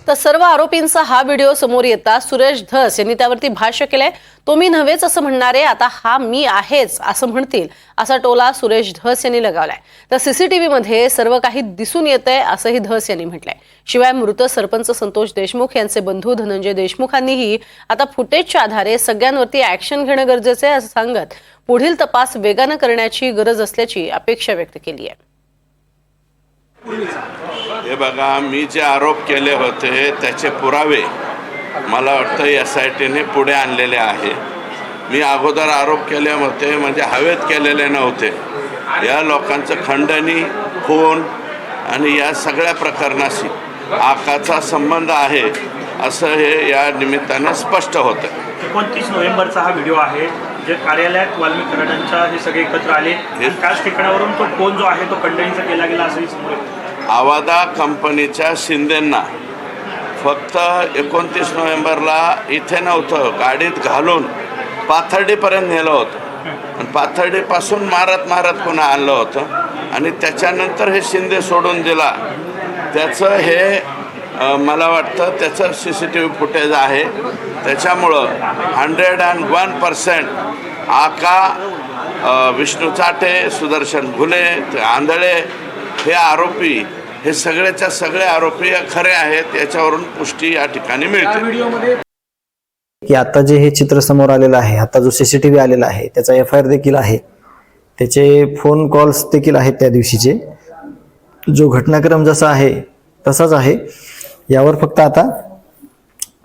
तर सर्व आरोपींचा हा व्हिडिओ समोर येता सुरेश धस यांनी त्यावरती भाष्य केलंय। तो मी नव्हेच असं म्हणणारे आता हा मी आहेच असं म्हणतील असा टोला सुरेश धस यांनी लगावलाय। तर सीसीटीव्ही मध्ये सर्व काही दिसून येतंय असंही धस यांनी म्हटलंय। शिवाय मृत सरपंच संतोष देशमुख यांचे बंधू धनंजय देशमुखांनीही आता फुटेजच्या आधारे सगळ्यांवरती ऍक्शन घेणं गरजेचं आहे असं सांगत पुढील तपास वेगानं करण्याची गरज असल्याची अपेक्षा व्यक्त केली आहे। हे बघा, मी जे आरोप केले होते त्याचे पुरावे मला वाटतं SITने पुढे आणलेले आहे। मी अगोदर आरोप केले होते म्हणजे हवेत केलेले नव्हते। या लोकांचं खंडणी, खून आणि या सगळ्या प्रकरणाशी आकाचा संबंध आहे असं हे या निमित्ताने स्पष्ट होतं। 29 नोव्हेंबरचा हा व्हिडिओ आहे जे कार्यालयात वाल्मिक कराडांच्या हे सगळे एकत्र आले आणि त्याच ठिकाणावरून तो फोन जो आहे तो खंडणीचा केला गेला असंही समोर येतं। आवादा कंपनीच्या शिंदेंना फक्त 29 नोव्हेंबरला इथे नव्हतं, गाडीत घालून पाथर्डीपर्यंत नेलं होतं आणि पाथर्डीपासून मारत मारत पुन्हा आणलं होतं आणि त्याच्यानंतर हे शिंदे सोडून दिला। त्याचं हे मला वाटतं त्याचं CCTV फुटेज आहे। त्याच्यामुळं 101% आका, विष्णू चाटे, सुदर्शन घुले, आंधळे हे आरोपी, हे सगळेच्या सगळे आरोपी खरे आहेत याच्यावरून पुष्टी या ठिकाणी मिळते। की आता जे हे चित्र समोर आलेलं आहे, आता जो CCTV आलेला आहे त्याचा FIR देखील आहे, त्याचे फोन कॉल्स देखील आहेत त्या दिवशीचे। जो घटनाक्रम जसा आहे तसाच आहे। यावर फक्त आता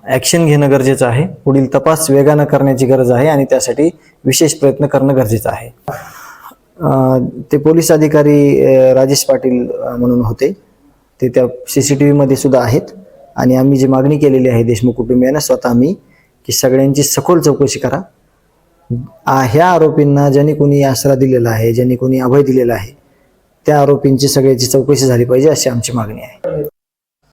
ॲक्शन घेणं गरजेचं आहे। पुढील तपास वेगानं करण्याची गरज आहे आणि त्यासाठी विशेष प्रयत्न करणं गरजेचं आहे। ते पोलीस अधिकारी राजेश पाटील म्हणून होते, ते त्या CCTV मध्ये सुद्धा आहेत आणि आम्ही जी मागणी केलेली आहे देशमुख कुटुंबियांना स्वतः मी की सगळ्यांची सखोल चौकशी करा। ह्या आरोपींना ज्यांनी कोणी आसरा दिलेला आहे, ज्यांनी कोणी अभय दिलेला आहे, त्या आरोपींची सगळ्याची चौकशी झाली पाहिजे अशी आमची मागणी आहे।